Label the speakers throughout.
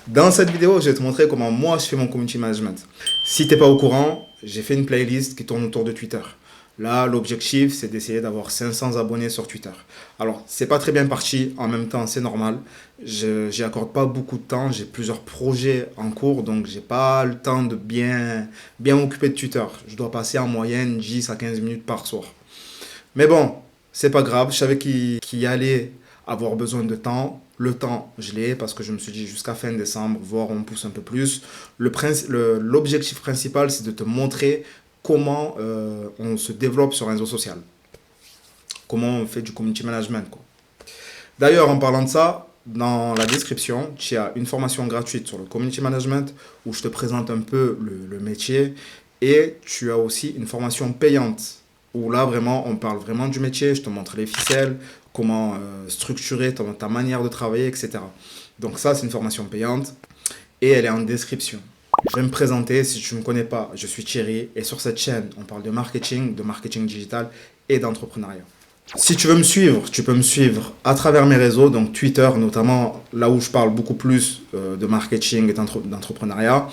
Speaker 1: Dans cette vidéo, je vais te montrer comment moi je fais mon community management. Si t'es pas au courant, j'ai fait une playlist qui tourne autour de Twitter. Là, l'objectif, c'est d'essayer d'avoir 500 abonnés sur Twitter. Alors, c'est pas très bien parti, en même temps, c'est normal. J'y accorde pas beaucoup de temps, j'ai plusieurs projets en cours, donc j'ai pas le temps de bien m'occuper de Twitter. Je dois passer en moyenne 10 à 15 minutes par soir. Mais bon, c'est pas grave, je savais qu'il allait avoir besoin de temps. Le temps, je l'ai parce que je me suis dit jusqu'à fin décembre, voire on pousse un peu plus. L'objectif principal, c'est de te montrer comment on se développe sur un réseau social. Comment on fait du community management, quoi. D'ailleurs, en parlant de ça, dans la description, tu as une formation gratuite sur le community management où je te présente un peu le métier. Et tu as aussi une formation payante où là, vraiment, on parle vraiment du métier. Je te montre les ficelles, comment structurer ta manière de travailler, etc. Donc ça, c'est une formation payante et elle est en description. Je vais me présenter, si tu ne me connais pas, je suis Thierry et sur cette chaîne, on parle de marketing digital et d'entrepreneuriat. Si tu veux me suivre, tu peux me suivre à travers mes réseaux, donc Twitter notamment, là où je parle beaucoup plus de marketing et d'entrepreneuriat,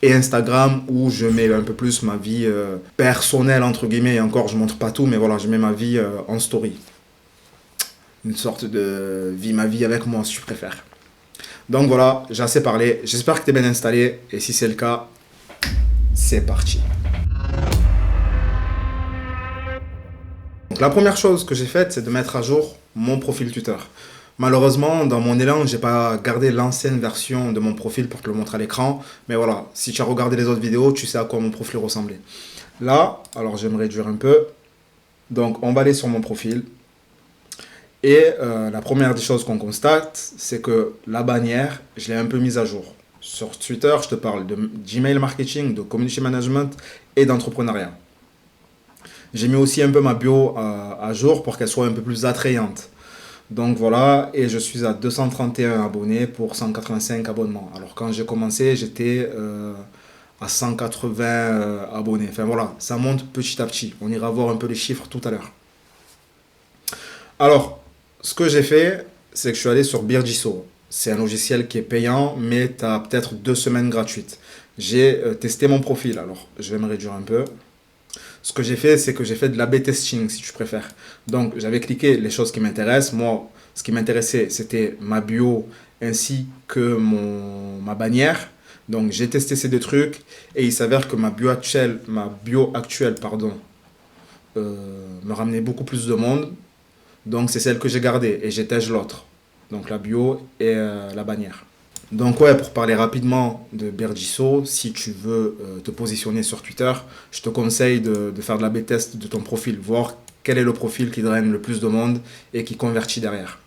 Speaker 1: et Instagram où je mets un peu plus ma vie personnelle, entre guillemets, et encore je montre pas tout, mais voilà, je mets ma vie en story. Une sorte de ma vie avec moi si tu préfères. Donc voilà, j'ai assez parlé, j'espère que tu es bien installé, et si c'est le cas, c'est parti. Donc la première chose que j'ai faite, c'est de mettre à jour mon profil Twitter. Malheureusement, dans mon élan, j'ai pas gardé l'ancienne version de mon profil pour te le montrer à l'écran. Mais voilà, si tu as regardé les autres vidéos, tu sais à quoi mon profil ressemblait. Là, alors je vais me réduire un peu. Donc on va aller sur mon profil. Et la première des choses qu'on constate, c'est que la bannière, je l'ai un peu mise à jour. Sur Twitter, je te parle de Gmail marketing, de community management et d'entrepreneuriat. J'ai mis aussi un peu ma bio à jour pour qu'elle soit un peu plus attrayante. Donc voilà, et je suis à 231 abonnés pour 185 abonnements. Alors quand j'ai commencé, j'étais à 180 abonnés. Enfin voilà, ça monte petit à petit. On ira voir un peu les chiffres tout à l'heure. Alors, ce que j'ai fait, c'est que je suis allé sur Birdiso. C'est un logiciel qui est payant, mais tu as peut-être 2 semaines gratuites. J'ai testé mon profil, alors je vais me réduire un peu. Ce que j'ai fait, c'est que j'ai fait de l'A/B testing, si tu préfères. Donc, j'avais cliqué les choses qui m'intéressent. Moi, ce qui m'intéressait, c'était ma bio ainsi que ma bannière. Donc, j'ai testé ces deux trucs et il s'avère que ma bio actuelle, pardon, me ramenait beaucoup plus de monde. Donc, c'est celle que j'ai gardée et j'étège l'autre. Donc, la bio et la bannière. Donc ouais, pour parler rapidement de Bergiso, si tu veux te positionner sur Twitter, je te conseille de faire de la B-test de ton profil, voir quel est le profil qui draine le plus de monde et qui convertit derrière.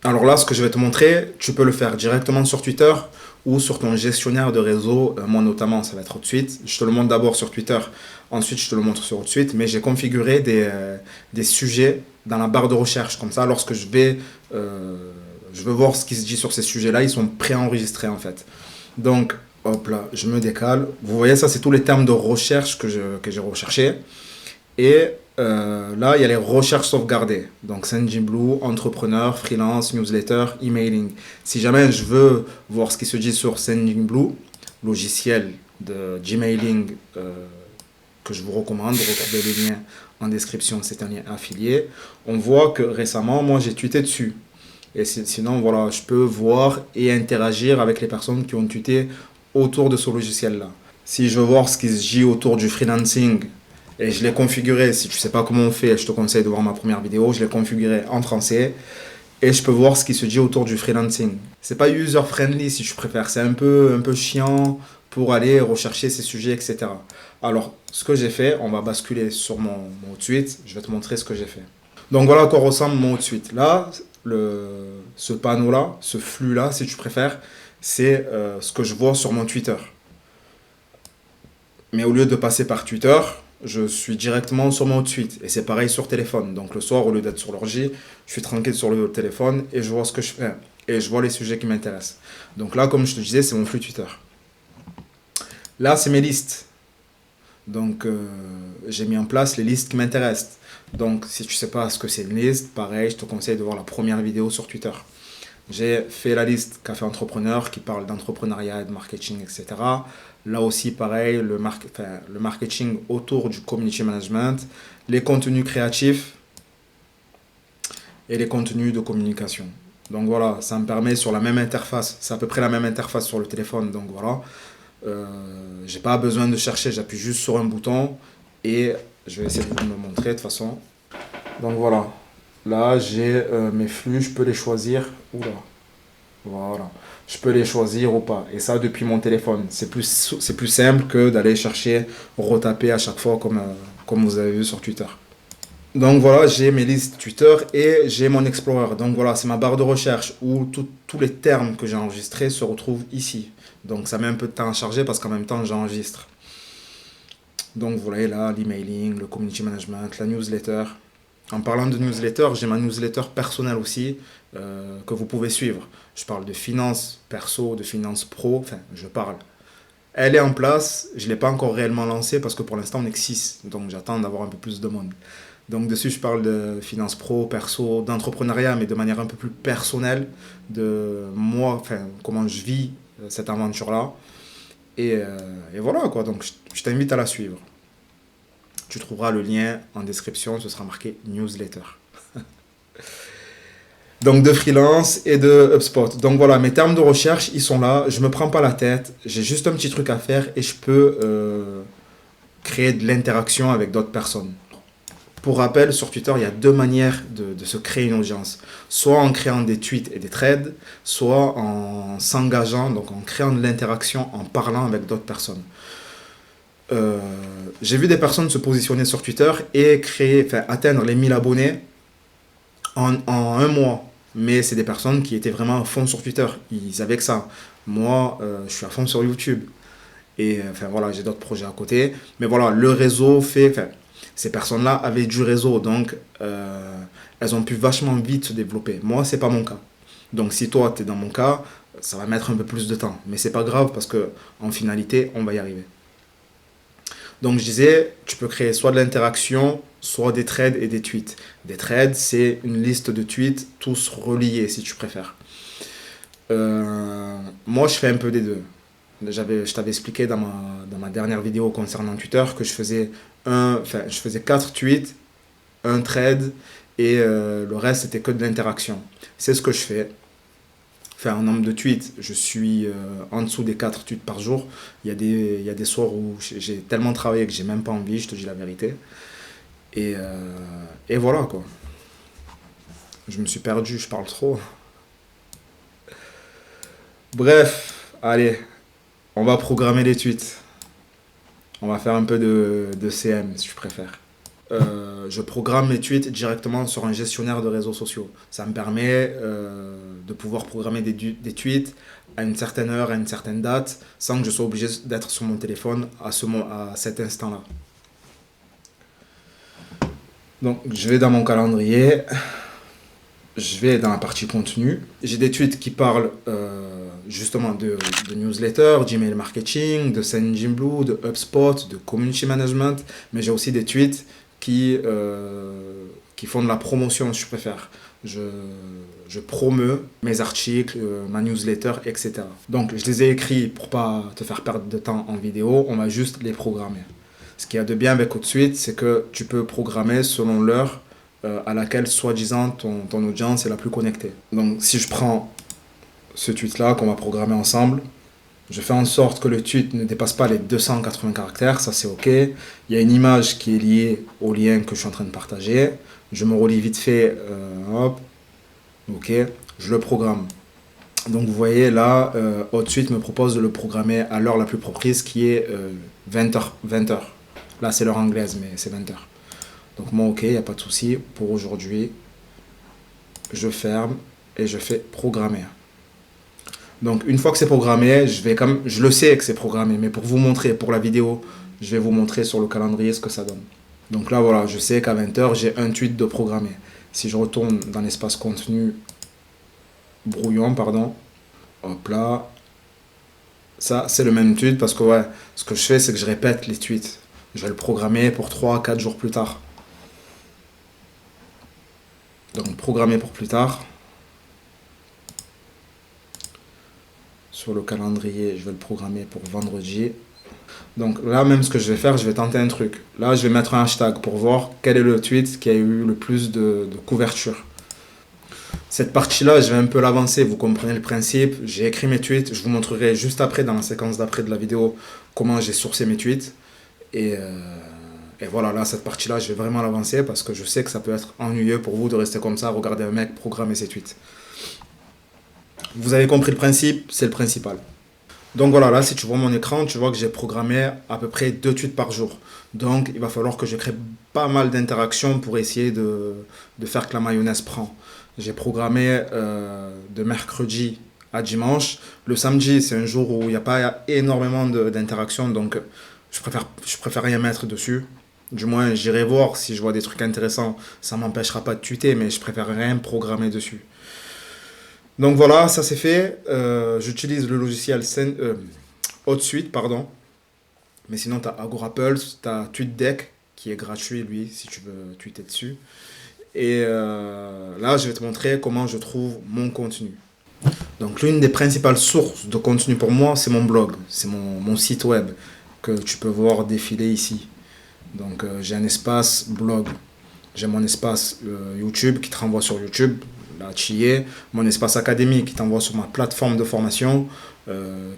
Speaker 1: Alors là, ce que je vais te montrer, tu peux le faire directement sur Twitter ou sur ton gestionnaire de réseau. Moi notamment, ça va être HotSuite. Je te le montre d'abord sur Twitter, ensuite je te le montre sur HotSuite, mais j'ai configuré des sujets dans la barre de recherche. Comme ça, lorsque je veux voir ce qui se dit sur ces sujets-là, ils sont préenregistrés en fait. Donc, hop là, je me décale. Vous voyez, ça, c'est tous les termes de recherche que j'ai recherchés. Et là, il y a les recherches sauvegardées. Donc, Sendinblue, entrepreneur, freelance, newsletter, emailing. Si jamais je veux voir ce qui se dit sur Sendinblue, logiciel de Gmailing que je vous recommande, retrouvez les liens en description, c'est un lien affilié. On voit que récemment, moi, j'ai tweeté dessus. Et sinon, voilà, je peux voir et interagir avec les personnes qui ont tweeté autour de ce logiciel-là. Si je veux voir ce qui se dit autour du freelancing, et je l'ai configuré, si tu ne sais pas comment on fait, je te conseille de voir ma première vidéo, je l'ai configuré en français, et je peux voir ce qui se dit autour du freelancing. C'est pas user-friendly si tu préfères, c'est un peu chiant pour aller rechercher ces sujets, etc. Alors, ce que j'ai fait, on va basculer sur mon tweet, je vais te montrer ce que j'ai fait. Donc voilà à quoi ressemble mon tweet. Là, ce panneau-là, ce flux-là, si tu préfères, c'est ce que je vois sur mon Twitter. Mais au lieu de passer par Twitter, je suis directement sur mon tweet. Et c'est pareil sur téléphone. Donc le soir, au lieu d'être sur l'ordi, je suis tranquille sur le téléphone et je vois ce que je fais. Et je vois les sujets qui m'intéressent. Donc là, comme je te disais, c'est mon flux Twitter. Là, c'est mes listes. Donc, j'ai mis en place les listes qui m'intéressent. Donc, si tu ne sais pas ce que c'est une liste, pareil, je te conseille de voir la première vidéo sur Twitter. J'ai fait la liste Café Entrepreneur qui parle d'entrepreneuriat et de marketing, etc. Là aussi, pareil, le marketing autour du community management, les contenus créatifs et les contenus de communication. Donc voilà, ça me permet sur la même interface, c'est à peu près la même interface sur le téléphone, donc voilà. J'ai pas besoin de chercher, j'appuie juste sur un bouton et je vais essayer de vous le montrer de toute façon. Donc voilà, là j'ai mes flux, je peux les choisir. Oula, voilà, je peux les choisir ou pas. Et ça depuis mon téléphone. C'est plus simple que d'aller chercher, retaper à chaque fois comme vous avez vu sur Twitter. Donc voilà, j'ai mes listes Twitter et j'ai mon Explorer. Donc voilà, c'est ma barre de recherche où tous les termes que j'ai enregistrés se retrouvent ici. Donc ça met un peu de temps à charger parce qu'en même temps j'enregistre. Donc vous voyez là, l'emailing, le community management, la newsletter. En parlant de newsletter, j'ai ma newsletter personnelle aussi que vous pouvez suivre. Je parle de finances perso, de finances pro, enfin je parle. Elle est en place, je ne l'ai pas encore réellement lancée parce que pour l'instant on est que 6, donc j'attends d'avoir un peu plus de monde. Donc dessus, je parle de finances pro, perso, d'entrepreneuriat, mais de manière un peu plus personnelle, de moi, enfin, comment je vis cette aventure-là. Et voilà, quoi. Donc, je t'invite à la suivre. Tu trouveras le lien en description, ce sera marqué newsletter. Donc, de freelance et de HubSpot. Donc, voilà, mes termes de recherche, ils sont là. Je ne me prends pas la tête. J'ai juste un petit truc à faire et je peux créer de l'interaction avec d'autres personnes. Pour rappel, sur Twitter, il y a deux manières de se créer une audience. Soit en créant des tweets et des threads, soit en s'engageant, donc en créant de l'interaction, en parlant avec d'autres personnes. J'ai vu des personnes se positionner sur Twitter et atteindre les 1000 abonnés en un mois. Mais c'est des personnes qui étaient vraiment à fond sur Twitter. Ils avaient que ça. Moi, je suis à fond sur YouTube. Et enfin voilà, j'ai d'autres projets à côté. Mais voilà, le réseau fait... Ces personnes-là avaient du réseau, donc elles ont pu vachement vite se développer. Moi, c'est pas mon cas. Donc si toi, tu es dans mon cas, ça va mettre un peu plus de temps. Mais c'est pas grave parce que en finalité, on va y arriver. Donc je disais, tu peux créer soit de l'interaction, soit des threads et des tweets. Des threads, c'est une liste de tweets, tous reliés si tu préfères. Moi, je fais un peu des deux. Je t'avais expliqué dans ma dernière vidéo concernant Twitter que je faisais 4 tweets, un thread et le reste c'était que de l'interaction. C'est ce que je fais. Enfin, en nombre de tweets, je suis en dessous des 4 tweets par jour. Il y a des soirs où j'ai tellement travaillé que j'ai même pas envie, je te dis la vérité. Et voilà quoi. Je me suis perdu, je parle trop. Bref, allez, on va programmer les tweets. On va faire un peu de CM si tu préfères. Je programme mes tweets directement sur un gestionnaire de réseaux sociaux. Ça me permet de pouvoir programmer des tweets à une certaine heure, à une certaine date, sans que je sois obligé d'être sur mon téléphone à cet instant-là. Donc, je vais dans mon calendrier. Je vais dans la partie contenu. J'ai des tweets qui parlent justement de newsletter, d'email marketing, de Sendinblue, de HubSpot, de community management. Mais j'ai aussi des tweets qui font de la promotion, si je préfère. Je promeus mes articles, ma newsletter, etc. Donc, je les ai écrits pour pas te faire perdre de temps en vidéo. On va juste les programmer. Ce qu'il y a de bien avec HotSuite, c'est que tu peux programmer selon l'heure à laquelle, soi-disant, ton audience est la plus connectée. Donc, si je prends ce tweet-là qu'on va programmer ensemble, je fais en sorte que le tweet ne dépasse pas les 280 caractères, ça c'est OK. Il y a une image qui est liée au lien que je suis en train de partager. Je me relie vite fait, hop, OK, je le programme. Donc, vous voyez là, HotSuite me propose de le programmer à l'heure la plus propice qui est 20h. Là, c'est l'heure anglaise, mais c'est 20h. Donc moi, OK, il n'y a pas de souci. Pour aujourd'hui, je ferme et je fais programmer. Donc une fois que c'est programmé, je le sais que c'est programmé, mais pour vous montrer, pour la vidéo, je vais vous montrer sur le calendrier ce que ça donne. Donc là, voilà, je sais qu'à 20h, j'ai un tweet de programmé. Si je retourne dans l'espace contenu brouillon, pardon, hop là, ça, c'est le même tweet parce que ouais, ce que je fais, c'est que je répète les tweets. Je vais le programmer pour 3-4 jours plus tard. Donc, programmer pour plus tard. sur le calendrier, je vais le programmer pour vendredi. Donc là, même ce que je vais faire, je vais tenter un truc. Là, je vais mettre un hashtag pour voir quel est le tweet qui a eu le plus de couverture. Cette partie-là, je vais un peu l'avancer, vous comprenez le principe. J'ai écrit mes tweets, je vous montrerai juste après, dans la séquence d'après de la vidéo, comment j'ai sourcé mes tweets. Et voilà, là, cette partie-là, je vais vraiment l'avancer parce que je sais que ça peut être ennuyeux pour vous de rester comme ça, regarder un mec programmer ses tweets. Vous avez compris le principe, c'est le principal. Donc voilà, là, si tu vois mon écran, tu vois que j'ai programmé à peu près 2 tweets par jour. Donc, il va falloir que je crée pas mal d'interactions pour essayer de faire que la mayonnaise prend. J'ai programmé de mercredi à dimanche. Le samedi, c'est un jour où il n'y a pas énormément d'interactions, donc je préfère rien mettre dessus. Du moins, j'irai voir si je vois des trucs intéressants. Ça ne m'empêchera pas de tweeter, mais je préfère rien programmer dessus. Donc voilà, ça c'est fait. J'utilise le logiciel HotSuite, pardon. Mais sinon, tu as AgoraPulse, tu as TweetDeck, qui est gratuit, lui, si tu veux tweeter dessus. Et là, je vais te montrer comment je trouve mon contenu. Donc, l'une des principales sources de contenu pour moi, c'est mon blog. C'est mon site web que tu peux voir défiler ici. Donc, j'ai un espace blog. J'ai mon espace YouTube qui te renvoie sur YouTube. Là, tu y es. Mon espace académique qui t'envoie sur ma plateforme de formation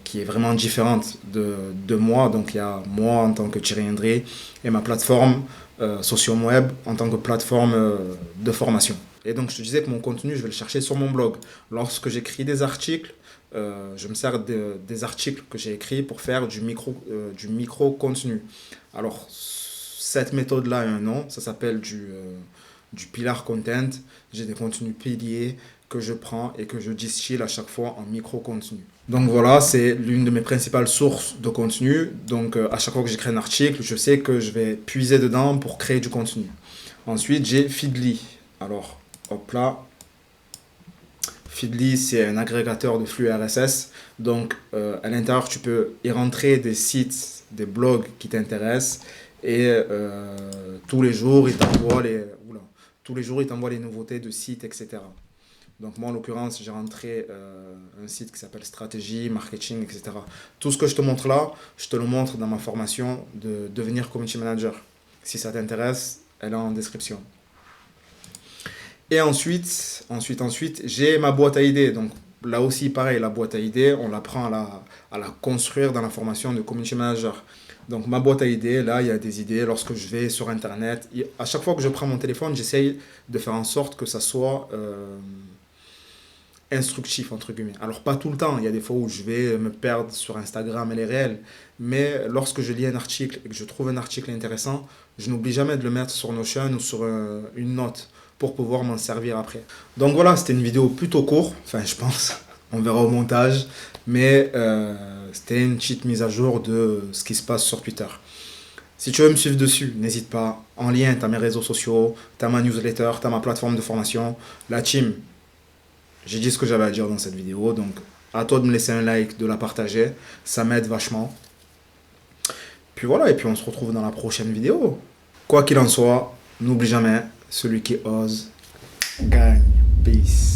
Speaker 1: qui est vraiment différente de moi. Donc, il y a moi en tant que Thierry Hendry et ma plateforme Socium Web en tant que plateforme de formation. Et donc, je te disais que mon contenu, je vais le chercher sur mon blog. Lorsque j'écris des articles, je me sers des articles que j'ai écrits pour faire du micro-contenu. Alors, cette méthode-là a un nom, ça s'appelle du pillar content. J'ai des contenus piliers que je prends et que je distille à chaque fois en micro-contenu. Donc voilà, c'est l'une de mes principales sources de contenu. Donc à chaque fois que j'écris un article, je sais que je vais puiser dedans pour créer du contenu. Ensuite, j'ai Feedly. Alors, hop là. Feedly, c'est un agrégateur de flux RSS. Donc à l'intérieur, tu peux y rentrer des sites, des blogs qui t'intéressent. Et tous les jours, il t'envoie les nouveautés de sites, etc. Donc moi, en l'occurrence, j'ai rentré un site qui s'appelle Stratégie, Marketing, etc. Tout ce que je te montre là, je te le montre dans ma formation de devenir community manager. Si ça t'intéresse, elle est en description. Et ensuite, j'ai ma boîte à idées. Donc là aussi, pareil, la boîte à idées, on l'apprend à la construire dans la formation de community manager. Donc ma boîte à idées, là, il y a des idées lorsque je vais sur Internet. À chaque fois que je prends mon téléphone, j'essaye de faire en sorte que ça soit instructif, entre guillemets. Alors pas tout le temps, il y a des fois où je vais me perdre sur Instagram et les réels. Mais lorsque je lis un article et que je trouve un article intéressant, je n'oublie jamais de le mettre sur Notion ou sur une note pour pouvoir m'en servir après. Donc voilà, c'était une vidéo plutôt courte, enfin je pense, on verra au montage. Mais c'était une petite mise à jour de ce qui se passe sur Twitter. Si tu veux me suivre dessus, n'hésite pas. En lien, tu as mes réseaux sociaux, tu as ma newsletter, tu as ma plateforme de formation. La team, j'ai dit ce que j'avais à dire dans cette vidéo. Donc, à toi de me laisser un like, de la partager. Ça m'aide vachement. Puis voilà, et puis on se retrouve dans la prochaine vidéo. Quoi qu'il en soit, n'oublie jamais, celui qui ose gagne. Peace.